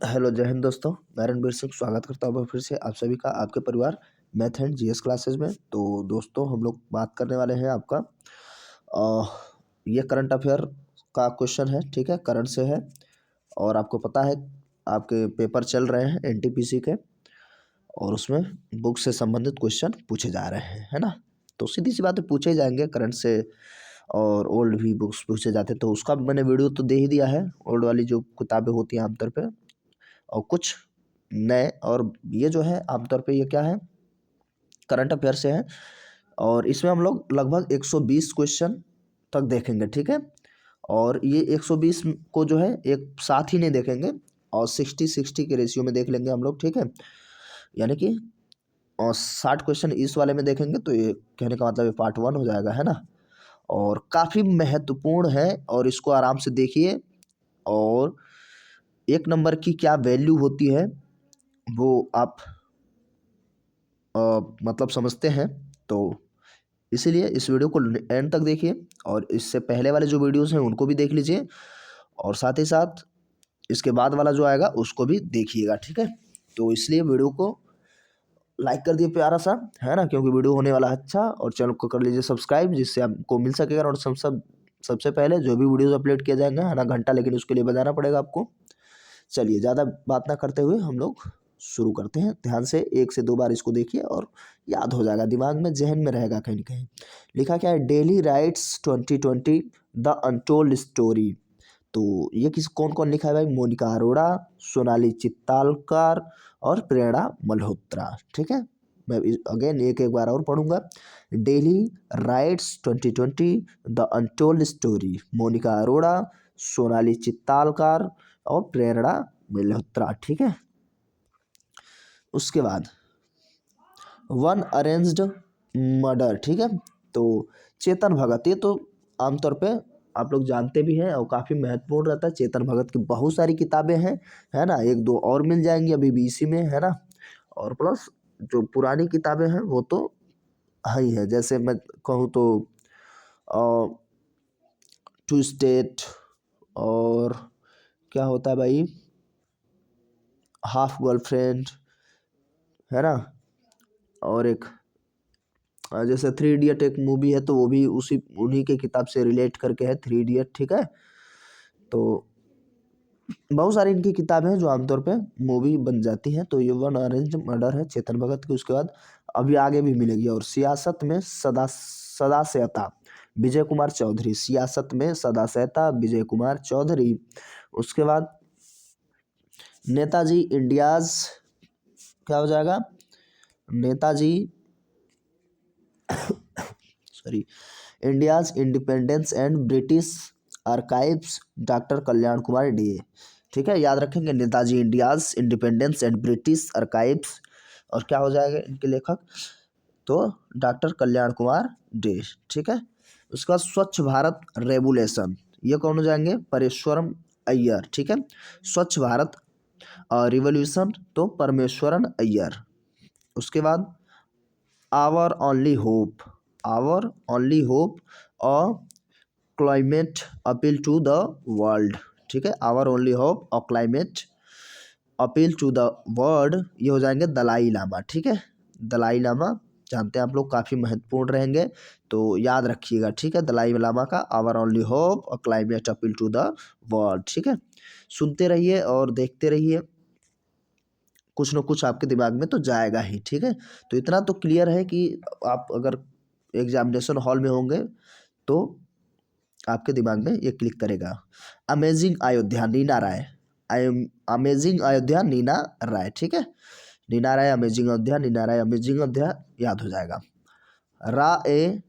Hello जय हिंद दोस्तों, मैं रणबीर सिंह स्वागत करता हूँ फिर से आप सभी का आपके परिवार मैथ एंड जीएस क्लासेस में। तो दोस्तों हम लोग बात करने वाले हैं आपका ये करंट अफेयर का क्वेश्चन है, ठीक है, करंट से है। और आपको पता है आपके पेपर चल रहे हैं एनटीपीसी के, और उसमें बुक से संबंधित क्वेश्चन पूछे जा रहे हैं, है ना। तो सीधी सी बातें पूछे जाएंगे करंट से, और ओल्ड भी बुक्स पूछे जाते हैं। तो उसका मैंने वीडियो तो दे ही दिया है, ओल्ड वाली जो किताबें होती हैं आमतौर पे, और कुछ नए। और ये जो है आमतौर पे ये क्या है, करंट अफेयर से है। और इसमें हम लोग लगभग 120 क्वेश्चन तक देखेंगे, ठीक है। और ये 120 को जो है एक साथ ही नहीं देखेंगे, और 60-60 के रेशियो में देख लेंगे हम लोग, ठीक है। यानी कि और 60 क्वेश्चन इस वाले में देखेंगे, तो ये कहने का मतलब ये पार्ट 1 हो जाएगा, है ना। और काफ़ी महत्वपूर्ण है, और इसको आराम से देखिए। और एक नंबर की क्या वैल्यू होती है वो आप मतलब समझते हैं। तो इसीलिए इस वीडियो को एंड तक देखिए, और इससे पहले वाले जो वीडियोस हैं उनको भी देख लीजिए, और साथ ही साथ इसके बाद वाला जो आएगा उसको भी देखिएगा, ठीक है। तो इसलिए वीडियो को लाइक कर दिए प्यारा सा, है ना, क्योंकि वीडियो होने वाला है अच्छा। और चैनल को कर लीजिए सब्सक्राइब, जिससे आपको मिल सकेगा। और सबसे पहले जो भी वीडियोस अपलोड किया जाएगा, है ना, घंटा लेकिन उसके लिए बजाना पड़ेगा आपको। चलिए ज़्यादा बात ना करते हुए हम लोग शुरू करते हैं। ध्यान से 1 से 2 बार इसको देखिए, और याद हो जाएगा, दिमाग में जहन में रहेगा कहीं ना कहीं। लिखा क्या है, daily riots 2020 the untold story. तो ये किस कौन कौन लिखा है भाई, मोनिका अरोड़ा, सोनाली चित्तालकर और प्रेरणा मल्होत्रा, ठीक है। मैं अगेन एक एक बार और पढ़ूंगा। Delhi riots 2020 the untold story, Monika Arora, Sonali Chitalkar और प्रेरणा मल्होत्रा, ठीक है। उसके बाद वन अरेंज्ड मर्डर, ठीक है। तो चेतन भगत, ये तो आमतौर पे आप लोग जानते भी हैं, और काफ़ी महत्वपूर्ण रहता है। चेतन भगत की बहुत सारी किताबें हैं, है ना, एक दो और मिल जाएंगी अभी भी इसी में, है ना। और प्लस जो पुरानी किताबें हैं वो तो है ही है। जैसे मैं कहूँ तो टू स्टेट, और क्या होता है भाई, हाफ गर्लफ्रेंड, है ना। और एक जैसे 3 इडियट एक मूवी है, तो वो भी उसी उन्हीं के किताब से रिलेट करके है, 3 इडियट, ठीक है। तो बहुत सारी इनकी किताबें हैं जो आमतौर पे मूवी बन जाती हैं। तो ये वन अरेंज मर्डर है चेतन भगत की। उसके बाद अभी आगे भी मिलेगी। और सियासत में सदा सदा सहता, विजय कुमार चौधरी, सियासत में सदा सहता, विजय कुमार चौधरी। उसके बाद नेताजी इंडियाज, क्या हो जाएगा, Netaji sorry, India's independence and British archives, doctor Kalyan Kumar day, ठीक है। याद रखेंगे, Netaji India's independence and British archives, और क्या हो जाएगा इनके लेखक, तो डॉक्टर कल्याण कुमार डे, ठीक है। उसका स्वच्छ भारत रेवुलेशन, ये कौन हो जाएंगे, परेश्वरम अय्यर, ठीक है। स्वच्छ भारत रिवोल्यूशन, तो परमेश्वरन अय्यर। उसके बाद our only hope, our only hope और climate appeal to the world, ठीक है। आवर ओनली होप और climate appeal to the world, ये हो जाएंगे दलाई लामा, ठीक है। दलाई लामा जानते हैं आप लोग, काफ़ी महत्वपूर्ण रहेंगे, तो याद रखिएगा, ठीक है। दलाई लामा का आवर ओनली होप और climate appeal to the world, ठीक है। सुनते रहिए और देखते रहिए, कुछ न कुछ आपके दिमाग में तो जाएगा ही, ठीक है। तो इतना तो क्लियर है कि आप अगर एग्जामिनेशन हॉल में होंगे तो आपके दिमाग में ये क्लिक करेगा। Amazing Ayodhya, Neena Rai, I am amazing Ayodhya, Neena Rai, ठीक है। नीना राय अमेजिंग अयोध्या, नीना राय अमेजिंग अयोध्या, याद हो जाएगा। रा a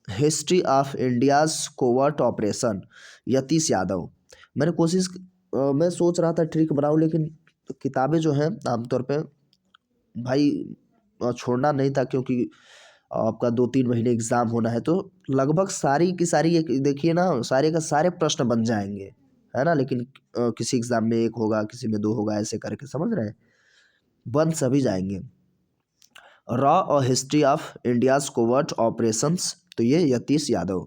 history of India's covert operation, Yatish Yadav. मैंने मैं सोच रहा था ट्रिक बनाऊं, लेकिन किताबें जो हैं आमतौर पे भाई छोड़ना नहीं था, क्योंकि आपका 2-3 महीने एग्ज़ाम होना है, तो लगभग सारी की सारी एक देखिए ना, सारे का सारे प्रश्न बन जाएंगे, है ना। लेकिन किसी एग्ज़ाम में 1 होगा, किसी में 2 होगा, ऐसे करके, समझ रहे हैं, बन सभी जाएंगे। रॉ और history of India's covert operations, तो ये यतीश यादव।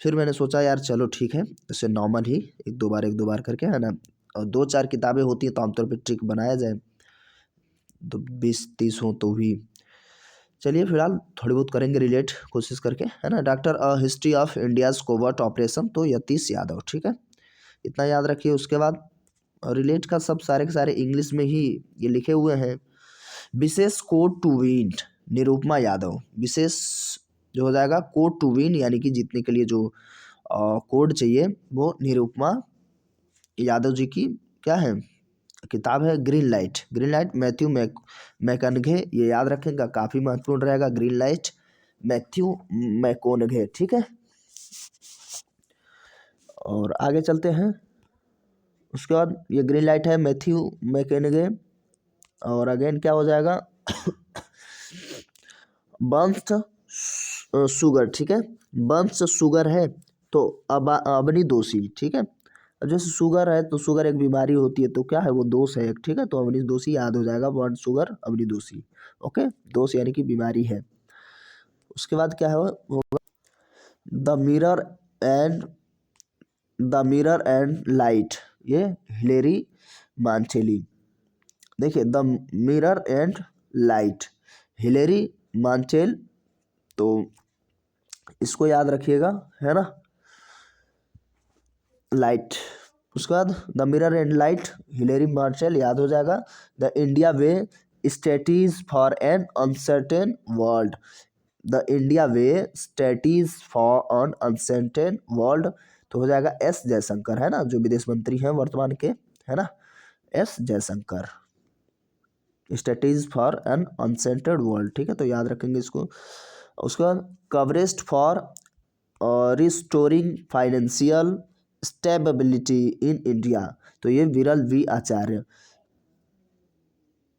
फिर मैंने सोचा यार चलो ठीक है, इसे नॉर्मल ही एक दो बार करके, है ना, और 2-4 किताबें होती हैं तो आमतौर पे ट्रिक बनाया जाए, तो 20-30 हो तो भी। चलिए फिलहाल थोड़ी बहुत करेंगे रिलेट कोशिश करके, है ना। Doctor history of India's covert operation, तो यतीश यादव, ठीक है, इतना याद रखिए। उसके बाद रिलेट का सब सारे के सारे इंग्लिश में ही ये लिखे हुए हैं। Vishesh code to win, Nirupama Yadav. Vishesh जो हो जाएगा कोड टू विन, यानी कि जीतने के लिए जो कोड चाहिए वो निरुपमा यादव जी की क्या है, किताब है green light. Green light Matthew McConaughey, ये याद रखेगा, काफ़ी महत्वपूर्ण रहेगा। ग्रीन लाइट मैथ्यू मैकोनघे, ठीक है। और आगे चलते हैं। उसके बाद ये ग्रीन लाइट है मैथ्यू मैकोनघे, और अगेन क्या हो जाएगा बंस्ट शुगर, ठीक है। बंस्ट शुगर है तो अबनी दोषी, ठीक है। अब जैसे शुगर है तो शुगर एक बीमारी होती है, तो क्या है वो दोष है एक, ठीक है। तो अवनी दोषी याद हो जाएगा, बर्न शुगर अवनी दोषी, ओके। दोष यानी कि बीमारी है। उसके बाद क्या है होगा द मिरर एंड लाइट, ये हिलेरी मांचेली। देखिए the mirror and light, Hilary Mantel, तो इसको याद रखिएगा, है ना, लाइट। उसके बाद the mirror and light, Hilary Marshall, याद हो जाएगा। The India way, strategies for an uncertain world. The India way, strategies for an uncertain world, तो हो जाएगा एस जयशंकर, है ना, जो विदेश मंत्री हैं वर्तमान के, है ना, S Jaishankar. Strategies for an uncentred world, ठीक है, तो याद रखेंगे इसको। उसके बाद coverage for restoring financial stability in India, तो ये Viral V Acharya.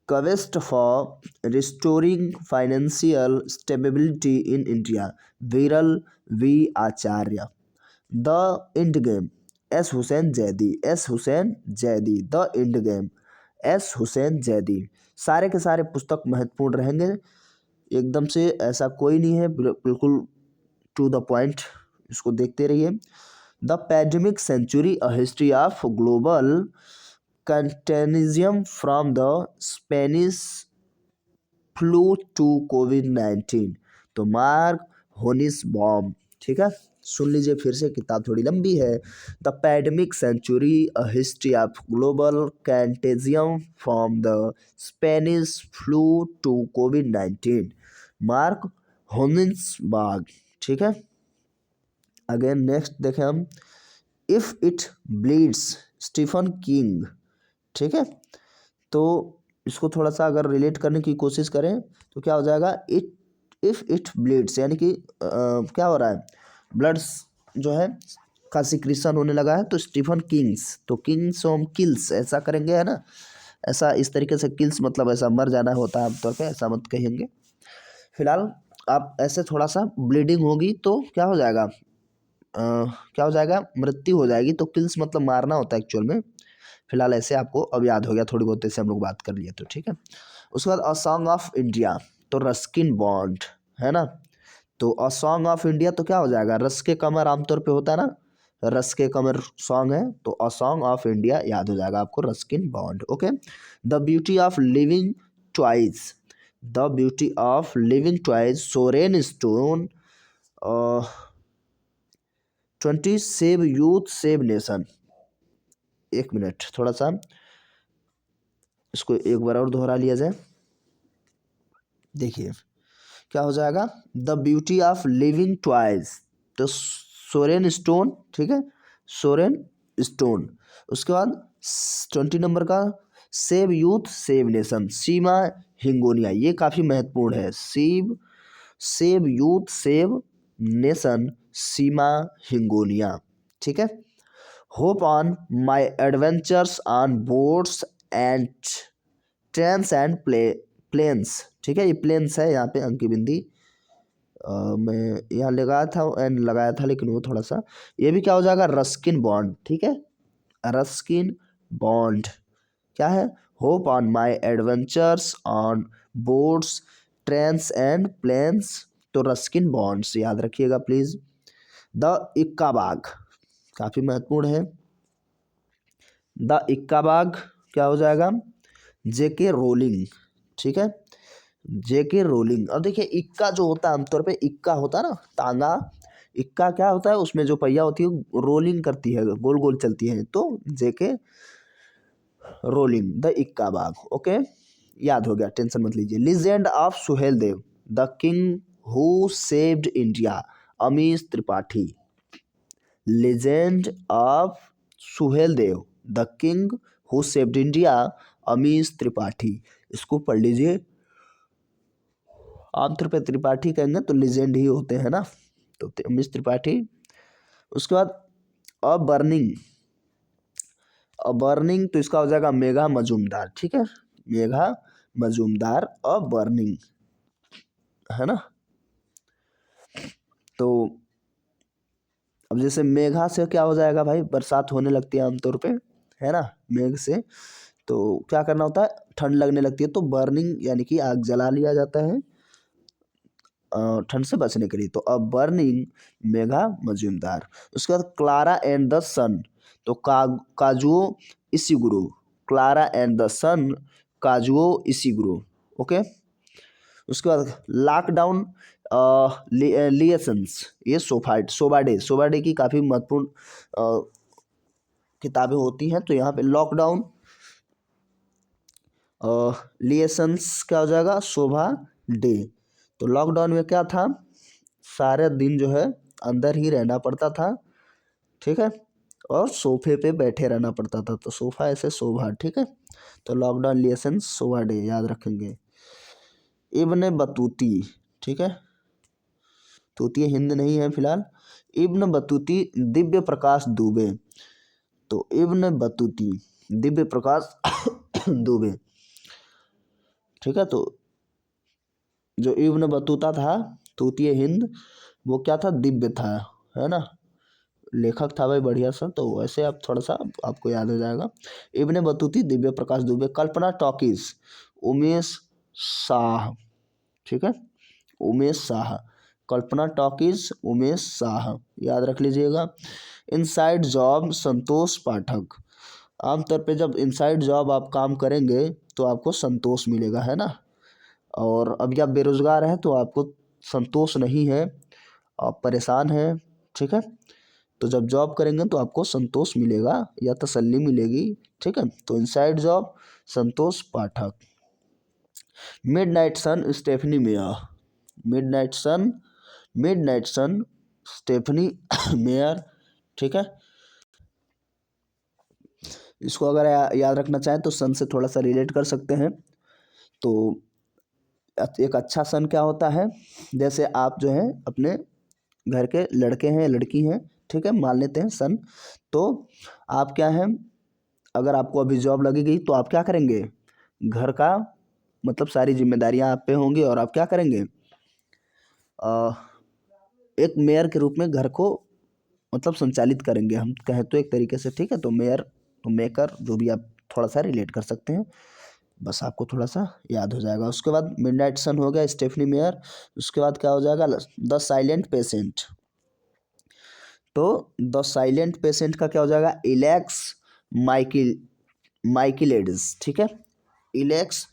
Quest for restoring financial stability in India, Viral V Acharya. The end game, S Hussain Zaidi, S Hussain Zaidi. The end game, S Hussain Zaidi. सारे के सारे पुस्तक महत्वपूर्ण रहेंगे एकदम से, ऐसा कोई नहीं है, बिल्कुल टू द पॉइंट, इसको देखते रहिए। The pandemic century, a history of global contagion from the Spanish flu to कोविड-19, तो मार्क होनिस बॉम, ठीक है। सुन लीजिए फिर से, किताब थोड़ी लंबी है। The pandemic century, a history of global contagion from the Spanish flu to कोविड-19, मार्क होनिसबाग, ठीक है। अगेन नेक्स्ट देखें हम, if it bleeds, Stephen King, ठीक है। तो इसको थोड़ा सा अगर रिलेट करने की कोशिश करें तो क्या हो जाएगा, इफ़ इट ब्लीड्स, यानी कि क्या हो रहा है, ब्लड्स जो है का सिक्रीशन होने लगा है, तो स्टीफन किंग्स, तो किंग्स हम किल्स ऐसा करेंगे, है ना, ऐसा इस तरीके से किल्स मतलब ऐसा मर जाना होता है आमतौर पे, ऐसा मत कहेंगे। फिलहाल आप ऐसे थोड़ा सा ब्लीडिंग होगी तो क्या हो जाएगा, क्या हो जाएगा, मृत्यु हो जाएगी, तो किल्स मतलब मारना होता है एक्चुअल में। फिलहाल ऐसे आपको अब याद हो गया, थोड़ी बहुत ऐसे हम लोग बात कर लिए, तो ठीक है। उसके बाद अ सॉन्ग ऑफ इंडिया, तो रस्किन बॉन्ड, है ना। तो अ सॉन्ग ऑफ इंडिया तो क्या हो जाएगा, रस के कमर आमतौर पे होता है ना, रस के कमर सॉन्ग है, तो अ सॉन्ग ऑफ इंडिया याद हो जाएगा आपको, Ruskin bond, okay. The beauty of living twice, the beauty of living twice, Soren stone. 20 save youth save nation, एक मिनट थोड़ा सा इसको एक बार और दोहरा लिया जाए। देखिए क्या हो जाएगा, the beauty of living twice, तो सोरेन स्टोन, ठीक है, सोरेन स्टोन। उसके बाद 20 नंबर का save youth save nation, Seema Hingonia, ये काफ़ी महत्वपूर्ण है। Save youth save nation, Seema Hingonia, ठीक है। Hop on my adventures on boats and trains and planes, ठीक है, ये प्लेन्स है यहाँ पे अंकी बिंदी, मैं यहाँ लगाया था एंड लगाया था, लेकिन वो थोड़ा सा, ये भी क्या हो जाएगा, रस्किन बॉन्ड, ठीक है, रस्किन बॉन्ड क्या है, hop on my adventures on boats trains and planes, तो रस्किन बॉन्ड्स याद रखिएगा प्लीज़। द इक्का बाग काफ़ी महत्वपूर्ण है, द इक्का बाग क्या हो जाएगा, जेके रोलिंग। ठीक है, जेके रोलिंग। अब देखिए इक्का जो होता है, आमतौर पे इक्का होता है ना, तांगा इक्का क्या होता है, उसमें जो पहिया होती है रोलिंग करती है, गोल गोल चलती है, तो जेके रोलिंग द इक्का बाग। ओके, याद हो गया, टेंशन मत लीजिए। Legend of Suhel Dev, the king who saved India, Amish Tripathi. Legend of Suhel Dev, the king who saved India, Amish Tripathi. इसको पढ़ लीजिए। आमतौर पर त्रिपाठी कहेंगे तो लेजेंड ही होते हैं ना, तो अमीश त्रिपाठी। उसके बाद अ बर्निंग, अ बर्निंग तो इसका हो जाएगा मेघा मजूमदार। ठीक है, मेघा मजूमदार अ बर्निंग, है ना। तो अब जैसे मेघा से क्या हो जाएगा भाई, बरसात होने लगती है आमतौर पे, है ना, मेघ से तो क्या करना होता है, ठंड लगने लगती है, तो बर्निंग यानी कि आग जला लिया जाता है ठंड से बचने के लिए। तो अब बर्निंग मेघा मजूमदार। उसके बाद क्लारा एंड द सन, तो Kazuo Ishiguro, Klara and the sun, Kazuo Ishiguro. Okay, उसके बाद लॉकडाउन लिएसन्स, ये सोबाडे सोबाडे की काफ़ी महत्वपूर्ण किताबें होती हैं। तो यहाँ पे लॉकडाउन लिएसन्स क्या हो जाएगा, शोभा डे। तो लॉकडाउन में क्या था, सारे दिन जो है अंदर ही रहना पड़ता था। ठीक है, और सोफे पे बैठे रहना पड़ता था, तो सोफा ऐसे शोभा। ठीक है, तो लॉकडाउन लिएसन्स शोभा डे याद रखेंगे। इब्न बतूती, ठीक है, तूती हिंद नहीं है फिलहाल। इब्न बतूती दिव्य प्रकाश दुबे, तो इब्न बतूती दिव्य प्रकाश दुबे। ठीक है, तो जो इब्न बतूता था तूतीय हिंद, वो क्या था, दिव्य था, है ना, लेखक था भाई बढ़िया सा, तो वैसे आप थोड़ा सा आपको याद हो जाएगा। इब्न बतूती दिव्य प्रकाश दुबे। कल्पना टॉकीज, उमेश शाह। ठीक है, उमेश शाह, कल्पना टॉकीज उमेश शाह, याद रख लीजिएगा। इनसाइड जॉब संतोष पाठक। आमतौर पे जब इनसाइड जॉब आप काम करेंगे तो आपको संतोष मिलेगा, है ना। और अभी आप बेरोजगार हैं तो आपको संतोष नहीं है, आप परेशान हैं। ठीक है, तो जब जॉब करेंगे तो आपको संतोष मिलेगा या तसल्ली मिलेगी। ठीक है, तो इनसाइड जॉब संतोष पाठक। मिडनाइट सन स्टेफनी मेयर, मिडनाइट सन, मिडनाइट सन स्टेफनी मेयर। ठीक है, इसको अगर याद रखना चाहें तो सन से थोड़ा सा रिलेट कर सकते हैं। तो एक अच्छा सन क्या होता है, जैसे आप जो है अपने घर के लड़के हैं लड़की हैं, ठीक है, मान लेते हैं सन, तो आप क्या हैं, अगर आपको अभी जॉब लगेगी तो आप क्या करेंगे, घर का मतलब सारी जिम्मेदारियां आप पे होंगी और आप क्या करेंगे, अ, एक मेयर के रूप में घर को मतलब संचालित करेंगे, हम कहें तो एक तरीके से। ठीक है, तो मेयर तो मेकर जो भी आप थोड़ा सा रिलेट कर सकते हैं, बस आपको थोड़ा सा याद हो जाएगा। उसके बाद मिडनाइट सन हो गया, स्टेफनी मेयर। उसके बाद क्या हो जाएगा, द साइलेंट पेशेंट। तो द साइलेंट पेशेंट का क्या हो जाएगा, इलेक्स माइकिल माइकिलेडिस। ठीक है, इलेक्स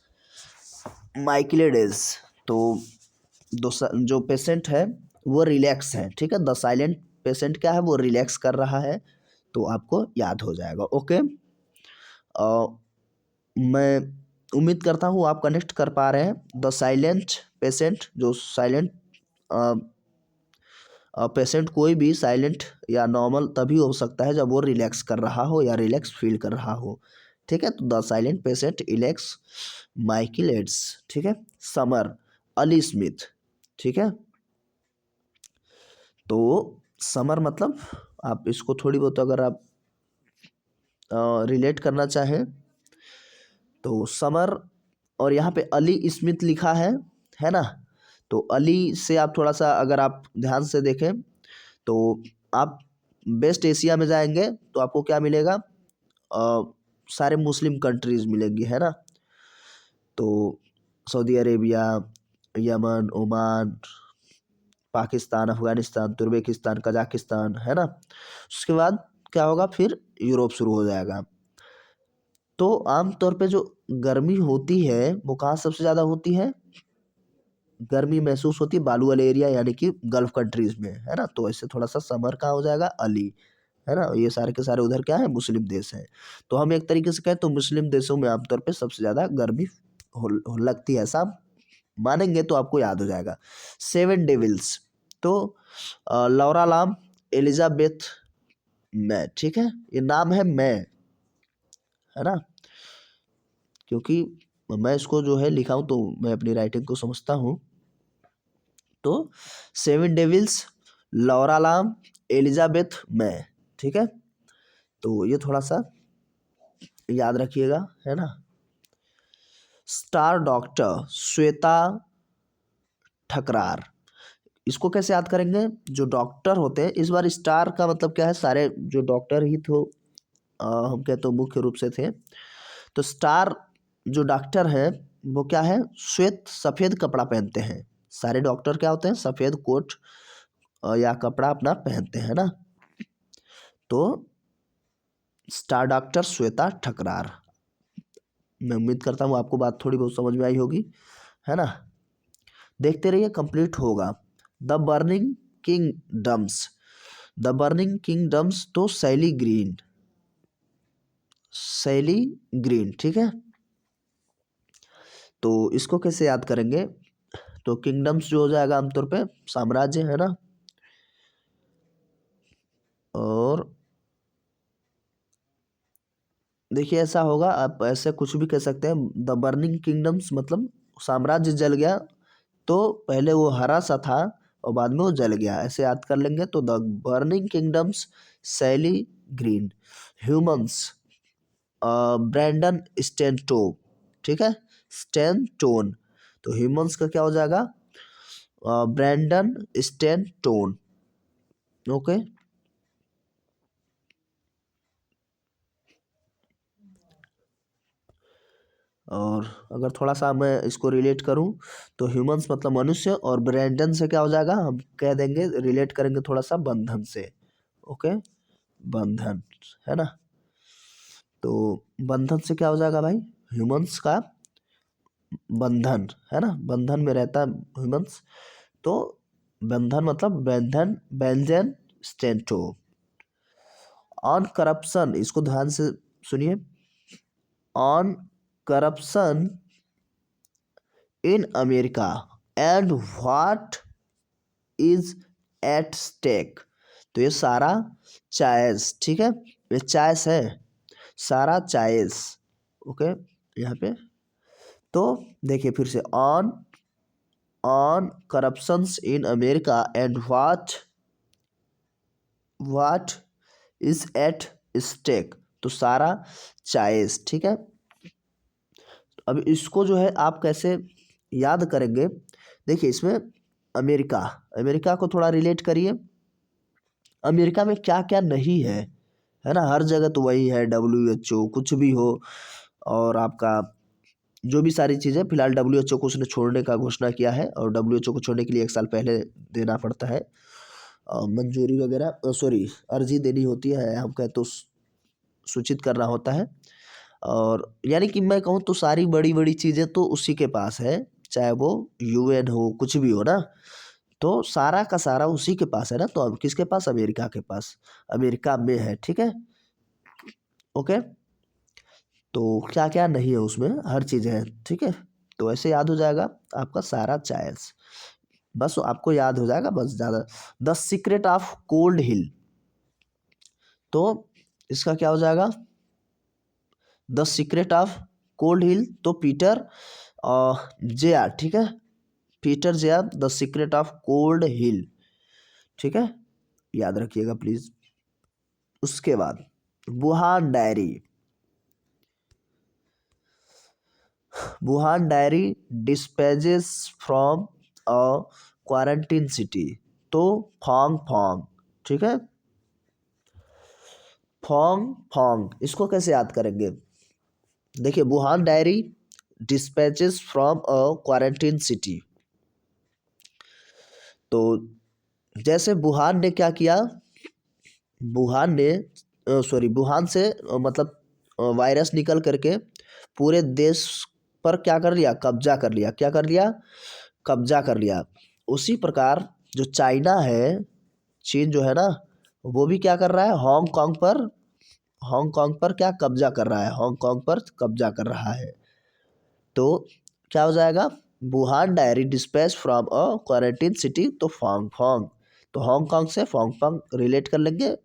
माइकिलेडिस। तो जो पेशेंट है वो रिलैक्स है। ठीक है, द साइलेंट पेशेंट क्या है, वो रिलैक्स कर रहा है, तो आपको याद हो जाएगा। ओके, मैं उम्मीद करता हूँ आप कनेक्ट कर पा रहे हैं। द साइलेंट पेशेंट, जो साइलेंट पेशेंट कोई भी साइलेंट या नॉर्मल तभी हो सकता है जब वो रिलैक्स कर रहा हो या रिलैक्स फील कर रहा हो। ठीक है, तो the silent patient Alex Michaelides. ठीक है, समर अली स्मिथ। ठीक है, तो समर मतलब आप इसको थोड़ी बहुत अगर आप रिलेट करना चाहें तो समर, और यहाँ पे अली स्मिथ लिखा है ना, तो अली से आप थोड़ा सा अगर आप ध्यान से देखें तो आप वेस्ट एशिया में जाएंगे तो आपको क्या मिलेगा, सारे मुस्लिम कंट्रीज़ मिलेंगी, है ना। तो Saudi Arabia, Yemen, Oman, Pakistan, Afghanistan, Turkmenistan, Kazakhstan, है ना। उसके बाद क्या होगा, फिर यूरोप शुरू हो जाएगा। तो आमतौर पे जो गर्मी होती है वो कहाँ सबसे ज़्यादा होती है, गर्मी महसूस होती है बालू वाले एरिया यानी कि गल्फ कंट्रीज में, है ना। तो ऐसे थोड़ा सा समर कहाँ हो जाएगा, अली, है ना। ये सारे के सारे उधर क्या है, मुस्लिम देश है। तो हम एक तरीके से कहें तो मुस्लिम देशों में आमतौर पे सबसे ज़्यादा गर्मी लगती है, ऐसा आप मानेंगे तो आपको याद हो जाएगा। सेवन डेविल्स, तो लौरा लाम, एलिजाबेथ मै, ठीक है, ये नाम है मै, है ना। क्योंकि मैं इसको जो है लिखा हूँ तो मैं अपनी राइटिंग को समझता हूँ। तो सेवन डेविल्स, लौरा लाम, एलिजाबेथ मै, ठीक है। तो ये थोड़ा सा याद रखिएगा, है ना। स्टार डॉक्टर श्वेता ठकरार, इसको कैसे याद करेंगे, जो डॉक्टर होते हैं, इस बार स्टार का मतलब क्या है, सारे जो डॉक्टर ही तो हम कहते तो मुख्य रूप से थे। तो स्टार जो डॉक्टर हैं वो क्या है, श्वेत सफ़ेद कपड़ा पहनते हैं। सारे डॉक्टर क्या होते हैं, सफ़ेद कोट या कपड़ा अपना पहनते हैं ना। तो स्टार डॉक्टर श्वेता ठकरार, मैं उम्मीद करता हूँ आपको बात थोड़ी बहुत समझ में आई होगी, है ना। देखते रहिए, कंप्लीट होगा। The burning kingdoms, the burning kingdoms, तो सैली ग्रीन, सैली ग्रीन, ठीक है। तो इसको कैसे याद करेंगे, तो किंगडम्स जो हो जाएगा आमतौर पे साम्राज्य, है ना। और देखिए ऐसा होगा, आप ऐसे कुछ भी कह सकते हैं, द बर्निंग किंगडम्स मतलब साम्राज्य जल गया, तो पहले वो हरा सा था और बाद में वो जल गया, ऐसे याद कर लेंगे। तो the burning kingdoms Sally Green, humans Brandon Stanton, ठीक है, स्टेनटोन। तो ह्यूमंस का क्या हो जाएगा, ब्रैंडन स्टेनटोन, ओके। और अगर थोड़ा सा मैं इसको रिलेट करूं तो ह्यूमंस मतलब मनुष्य, और ब्रैंडन से क्या हो जाएगा, हम कह देंगे रिलेट करेंगे थोड़ा सा बंधन से, ओके, बंधन, है ना। तो बंधन से क्या हो जाएगा भाई, ह्यूमंस का बंधन, है ना, बंधन में रहता है ह्यूमंस। तो बंधन मतलब बंधन, बेंजन स्टेंटो। ऑन करप्शन, इसको ध्यान से सुनिए, on corruption in America and what is at stake, तो ये सारा चाइस, ठीक है, ये चाइस है, सारा चाइस, ओके, यहाँ पे। तो देखिए फिर से, on on corruptions in America and what is at stake, तो सारा चाइस, ठीक है। अब इसको जो है आप कैसे याद करेंगे, देखिए इसमें अमेरिका, अमेरिका को थोड़ा रिलेट करिए, अमेरिका में क्या क्या नहीं है ना, हर जगह तो वही है, WHO कुछ भी हो, और आपका जो भी सारी चीज़ें, फिलहाल WHO को उसने छोड़ने का घोषणा किया है, और WHO को छोड़ने के लिए 1 साल पहले देना पड़ता है मंजूरी वगैरह, सॉरी अर्जी देनी होती है, हम कहें तो सूचित करना होता है। और यानी कि मैं कहूँ तो सारी बड़ी बड़ी चीज़ें तो उसी के पास है, चाहे वो UN हो, कुछ भी हो ना, तो सारा का सारा उसी के पास है ना। तो अब किसके पास, अमेरिका के पास, अमेरिका में है, ठीक है, ओके। तो क्या क्या नहीं है उसमें, हर चीज़ है, ठीक है। तो ऐसे याद हो जाएगा आपका सारा चाइल्ड्स, बस आपको याद हो जाएगा, बस ज़्यादा। The secret of cold hill, तो इसका क्या हो जाएगा, the secret of cold hill, तो पीटर जे आर, ठीक है, Peter J are, the secret of cold hill, ठीक है, याद रखिएगा प्लीज। उसके बाद Wuhan diary, Wuhan diary dispatches from a quarantine city, तो फोंग फोंग, ठीक है, फोंग फोंग, इसको कैसे याद करेंगे, देखिए Wuhan diary dispatches from a quarantine city, तो जैसे वुहान ने क्या किया, वुहान ने, सॉरी वुहान से मतलब वायरस निकल करके पूरे देश पर क्या कर लिया, कब्जा कर लिया। क्या कर लिया, कब्जा कर लिया। उसी प्रकार जो चाइना है, चीन जो है ना, वो भी क्या कर रहा है, हांगकांग पर क्या कब्जा कर रहा है, हांगकांग पर कब्जा कर रहा है। तो क्या हो जाएगा, Wuhan diary dispatch from a quarantine city तो फांगफोंग। तो हांगकांग से फांगफोंग रिलेट कर लेंगे,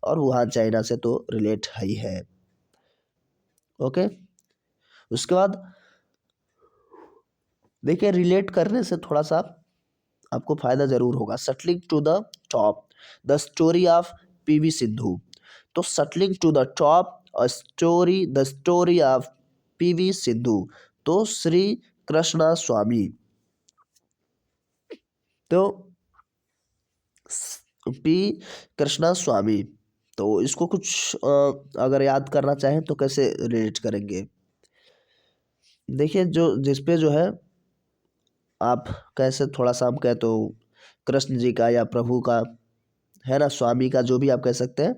और वुहान चाइना से तो रिलेट है ही है। ओके। उसके बाद देखिए, रिलेट करने से थोड़ा सा आपको फायदा जरूर होगा। Shuttling to the top, the story of PV Sindhu. तो shuttling to the top, the story of PV Sindhu, तो श्री कृष्णा स्वामी। तो पी कृष्णा स्वामी, तो इसको कुछ अगर याद करना चाहें तो कैसे रिलेट करेंगे। देखिए, जो जिसपे जो है आप कैसे, थोड़ा सा हम कहे तो कृष्ण जी का या प्रभु का है ना, स्वामी का, जो भी आप कह सकते हैं,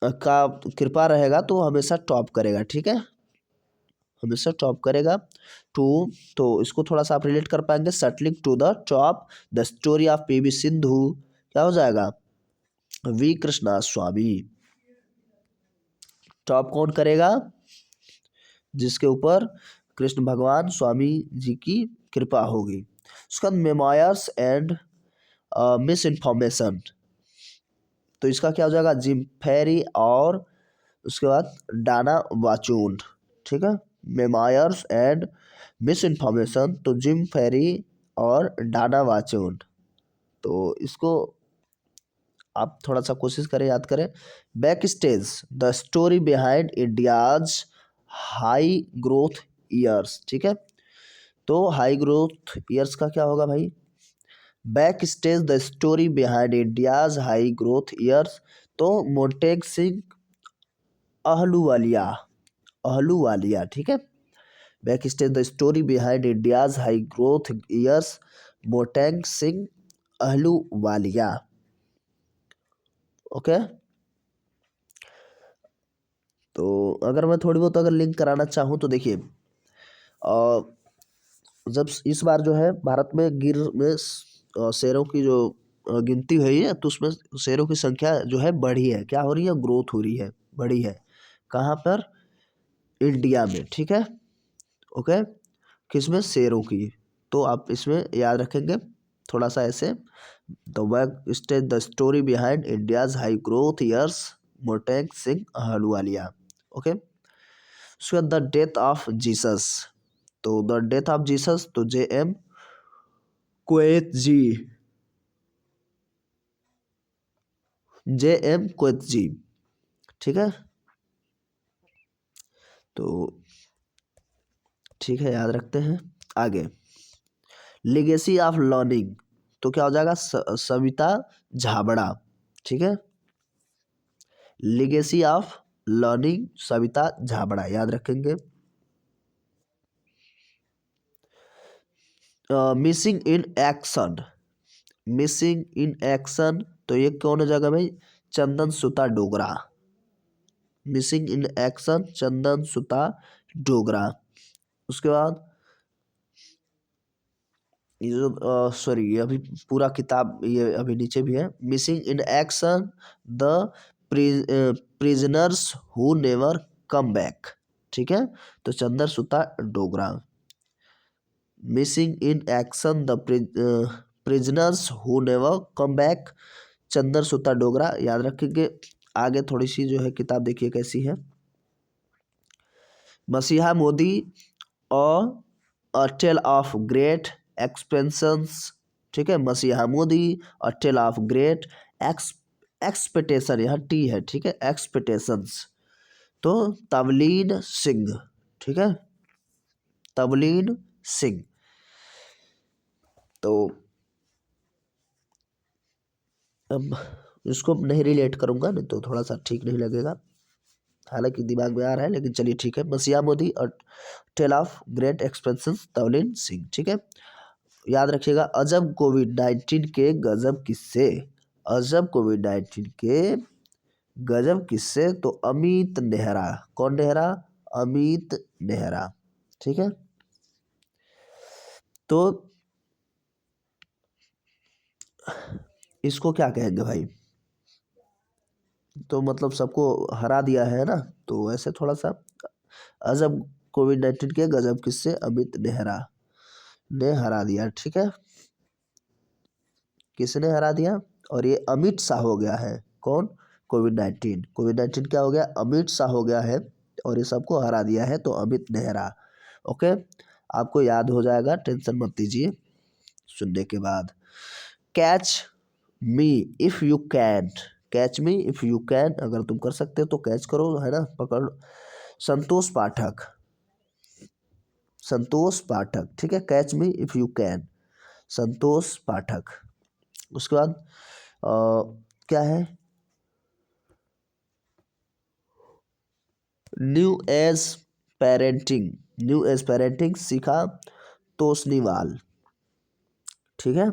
का कृपा रहेगा तो हमेशा टॉप करेगा। ठीक है, हमेशा टॉप करेगा। टू, तो इसको थोड़ा सा आप रिलेट कर पाएंगे। Shuttling to the top, the story of PV Sindhu, क्या हो जाएगा, वी कृष्णा स्वामी। टॉप कौन करेगा, जिसके ऊपर कृष्ण भगवान स्वामी जी की कृपा होगी। उसका मेमोयर्स एंड मिस इन्फॉर्मेशन, तो इसका क्या हो जाएगा, जिम फेरी और उसके बाद डाना वाचून। ठीक है, मेमोयर्स एंड मिस इन्फॉर्मेशन, तो जिम फेरी और डाना वाचून। तो इसको आप थोड़ा सा कोशिश करें, याद करें। Back stage, the story behind India's high growth years. ठीक है, तो हाई ग्रोथ ईयर्स का क्या होगा भाई, backstage the story behind India's high growth years, तो मोंटेग सिंह अहलूवालिया, अहलूवालिया। ठीक है, backstage the story behind India's high growth years, Montek Singh Ahluwalia. Okay. तो अगर मैं थोड़ी बहुत अगर लिंक कराना चाहूँ तो देखिए, जब इस बार जो है भारत में गिर में शेरों की जो गिनती हुई है, तो उसमें शेरों की संख्या जो है बढ़ी है। क्या हो रही है, ग्रोथ हो रही है, बढ़ी है। कहाँ पर, इंडिया में। ठीक है, ओके। किसमें, शेरों की। तो आप इसमें याद रखेंगे थोड़ा सा ऐसे, the backstage the story behind India's high growth years, Montek Singh Ahluwalia. Okay. उसके बाद द डेथ ऑफ जीसस, तो द डेथ ऑफ जीसस, तो जे एम क्वेत जी, जे एम क्वेत जी। ठीक है, तो ठीक है, याद रखते हैं। आगे, लेगेसी ऑफ लर्निंग, तो क्या हो जाएगा, सविता झाबड़ा। ठीक है, लेगेसी ऑफ लर्निंग, सविता झाबड़ा, याद रखेंगे। Missing in action, missing in action, तो ये कौन हो जाएगा भाई, चंदन Suta Dogra. Missing in action, चंदन सुता डोगरा। उसके बाद ये जो सॉरी, ये अभी पूरा किताब ये अभी नीचे भी है। Missing in action, the prisoners who never come back. ठीक है, तो Chandan Suta Dogra. Missing in action, the prisoners who never come back, Chandan Suta Dogra, याद रखेंगे। आगे थोड़ी सी जो है किताब देखिए कैसी है, मसीहा मोदी अ टेल ऑफ ग्रेट एक्सपेंशंस। ठीक है, मसीहा मोदी अ टेल ऑफ ग्रेट एक्सपेक्टेशन, यहाँ टी है। ठीक है, एक्सपेक्टेशंस, तो तवलीन सिंह। ठीक है, तवलीन सिंह। तो अब इसको नहीं रिलेट करूंगा, नहीं तो थोड़ा सा ठीक नहीं लगेगा। हालांकि दिमाग में आ रहा है, लेकिन चलिए ठीक है। मसीहा मोदी और tale of great expansion, Tavleen Singh. ठीक है, याद रखिएगा। अजब कोविड-19 के गजब किस्से, अजब कोविड-19 के गजब किससे, तो अमित नेहरा। कौन नेहरा, अमित नेहरा, ठीक है। तो इसको क्या कहेंगे भाई, तो मतलब सबको हरा दिया है ना, तो ऐसे थोड़ा सा अजब कोविड-19 के गजब किससे, अमित नेहरा ने हरा दिया, ठीक है। किसने हरा दिया, और ये अमित शाह हो गया है, कौन, कोविड-19 क्या हो गया, अमित शाह हो गया है, और ये सबको हरा दिया है, तो अमित नेहरा। ओके, आपको याद हो जाएगा, टेंशन मत लीजिए सुनने के बाद। Catch me if you can, catch me if you can, अगर तुम कर सकते हो तो कैच करो, है ना, पकड़। संतोष पाठक, संतोष पाठक, ठीक है, catch me if you can, Santosh Pathak. उसके बाद क्या है, new age parenting, new age parenting Sikha Tosniwal, ठीक है।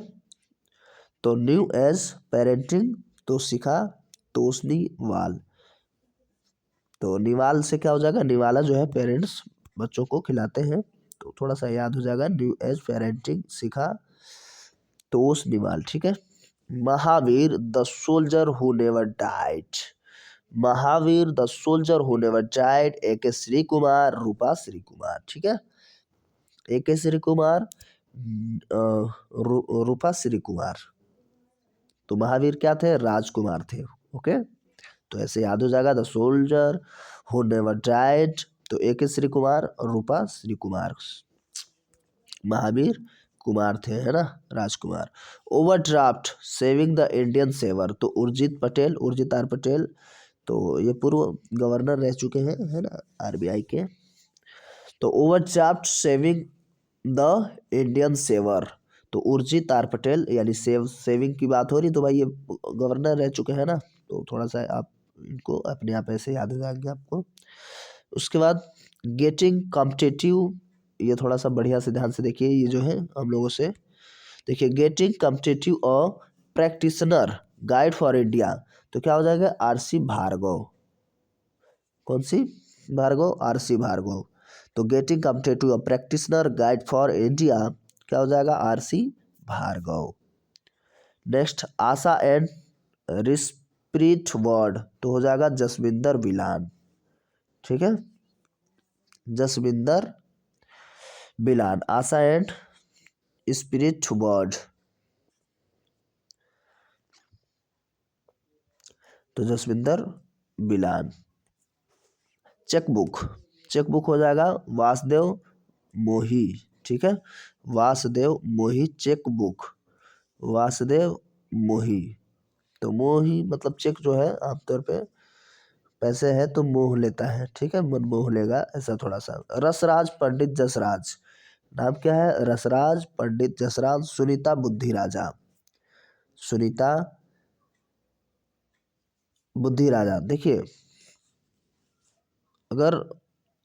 तो न्यू एज पेरेंटिंग तो सीखा तोसनीवाल। तो निवाल से क्या हो जाएगा, निवाला जो है पेरेंट्स बच्चों को खिलाते हैं, तो थोड़ा सा याद हो जाएगा, न्यू एज पेरेंटिंग सीखा तोस निवाल, ठीक है। Mahavir the soldier who never died, Mahavir the soldier who never died, A K Shri Kumar, रूपा श्री कुमार, ठीक है। ए के श्री कुमार, रूपा श्री कुमार। तो महावीर क्या थे, राजकुमार थे। ओके, तो ऐसे याद हो जाएगा, the soldier who never died, तो ए के श्री कुमार और रूपा श्री कुमार, महावीर कुमार थे, है ना, Rajkumar. Overdraft saving the Indian saver, तो उर्जित पटेल, उर्जित आर पटेल, तो ये पूर्व गवर्नर रह चुके हैं, है ना, आरबीआई के। तो overdraft saving the Indian saver, तो उर्जित आर पटेल, यानी सेविंग की बात हो रही, तो भाई ये गवर्नर रह चुके हैं ना, तो थोड़ा सा आप इनको अपने आप ऐसे याद हो जाएंगे आपको। उसके बाद गेटिंग कॉम्पिटिटिव, ये थोड़ा सा बढ़िया से ध्यान से देखिए, ये जो है हम लोगों से देखिए, गेटिंग कॉम्पिटिटिव और प्रैक्टिशनर गाइड फॉर इंडिया, तो क्या हो जाएगा, आरसी भार्गव। कौन सी, भार्गव, आरसी भार्गव। तो गेटिंग कॉम्पिटिटिव और प्रैक्टिशनर गाइड फॉर इंडिया, क्या हो जाएगा, RC Bhargava. Next Asha and spirit word, तो हो जाएगा जसविंदर बिलान, ठीक है, Jaswinder Bilan. Asha and spirit word, तो जसविंदर बिलान। चेकबुक, चेकबुक हो जाएगा वासुदेव मोही, ठीक है, वासुदेव मोही चेकबुक, वासुदेव मोही। तो मोही मतलब चेक जो है आमतौर पे पैसे है तो मोह लेता है, ठीक है, मन मोह लेगा, ऐसा थोड़ा सा। रसराज पंडित जसराज, नाम क्या है, रसराज पंडित जसराज। सुनीता बुद्धि राजा, सुनीता बुद्धि राजा। देखिए अगर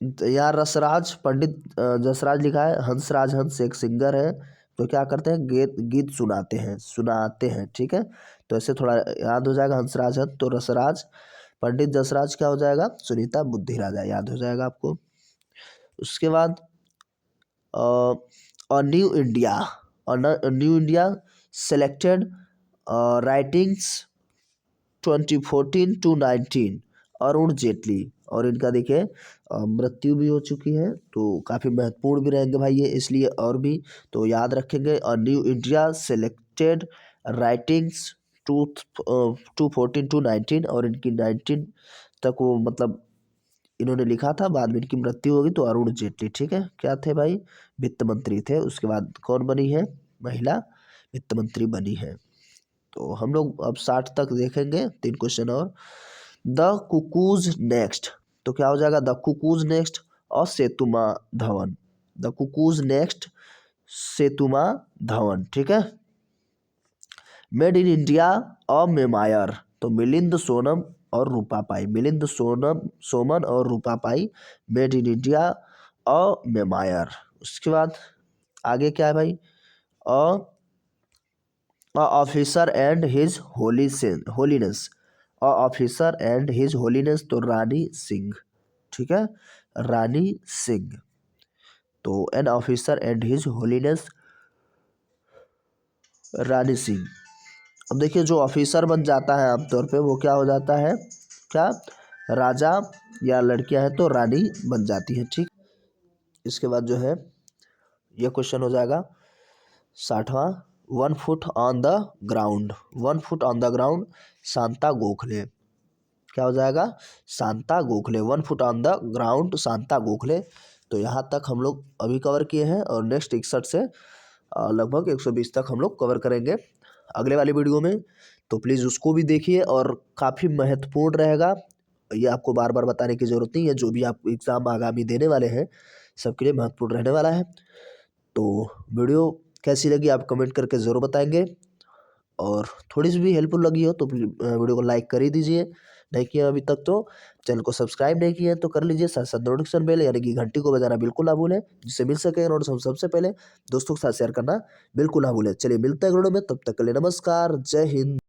यहाँ रसराज पंडित जसराज लिखा है, हंसराज हंस एक सिंगर है, तो क्या करते हैं, गीत गीत सुनाते हैं, सुनाते हैं, ठीक है। तो ऐसे थोड़ा याद हो जाएगा, हंसराज हंस, तो रसराज पंडित जसराज क्या हो जाएगा, सुनीता बुद्धि राजा, याद हो जाएगा आपको। उसके बाद new India, new India selected writings 2014 to 19, Arun Jaitley. और इनका देखिए मृत्यु भी हो चुकी है, तो काफ़ी महत्वपूर्ण भी रहेंगे भाई ये, इसलिए और भी तो याद रखेंगे। और new India selected writings to 2014 to 19, और इनकी 19 तक वो मतलब इन्होंने लिखा था, बाद में इनकी मृत्यु होगी, तो अरुण जेटली, ठीक है, क्या थे भाई, वित्त मंत्री थे। उसके बाद कौन बनी है, महिला वित्त मंत्री बनी है। तो हम लोग अब 60 तक देखेंगे, 3 क्वेश्चन और। द कुकूज नेक्स्ट, तो क्या हो जाएगा, द कुकूज नेक्स्ट और Setuma Dhawan, the cuckoo's next Setuma Dhawan, ठीक है। मेड इन इंडिया और मेमायर, तो मिलिंद सोनम और रूपा पाई, मिलिंद सोमन और Rupa Pai, made in India और मेमायर। उसके बाद आगे क्या है भाई, और officer and his holiness, officer and his holiness, तो रानी सिंह। ठीक है, रानी सिंह। तो an officer and his holiness Rani Singh. अब देखिए जो ऑफिसर बन जाता है आमतौर पे वो क्या हो जाता है, क्या, राजा, या लड़कियां हैं तो रानी बन जाती है। ठीक, इसके बाद जो है ये क्वेश्चन हो जाएगा 60वां, 1 foot on the ground, 1 foot on the ground Shanta Gokhale. क्या हो जाएगा, Shanta Gokhale, 1 foot on the ground Shanta Gokhale. तो यहाँ तक हम लोग अभी कवर किए हैं और नेक्स्ट 61 से लगभग 120 तक हम लोग कवर करेंगे अगले वाली वीडियो में। तो प्लीज़ उसको भी देखिए और काफ़ी महत्वपूर्ण रहेगा, ये आपको बार बार बताने की ज़रूरत नहीं है, जो भी आप एग्ज़ाम आगामी देने वाले हैं सबके लिए महत्वपूर्ण रहने वाला है। तो वीडियो कैसी लगी आप कमेंट करके ज़रूर बताएंगे, और थोड़ी सी भी हेल्पफुल लगी हो तो वीडियो को लाइक कर ही दीजिए, नहीं किया अभी तक तो चैनल को सब्सक्राइब नहीं किए तो कर लीजिए, साथ साथ नोटिफिकेशन बेल यानी कि घंटी को बजाना बिल्कुल ना भूलें, जिससे मिल सके नोटिस हम सबसे पहले दोस्तों के साथ शेयर करना बिल्कुल ना भूलें। चलिए मिलते हैं वीडियो में, तब तक के लिए नमस्कार, जय हिंद।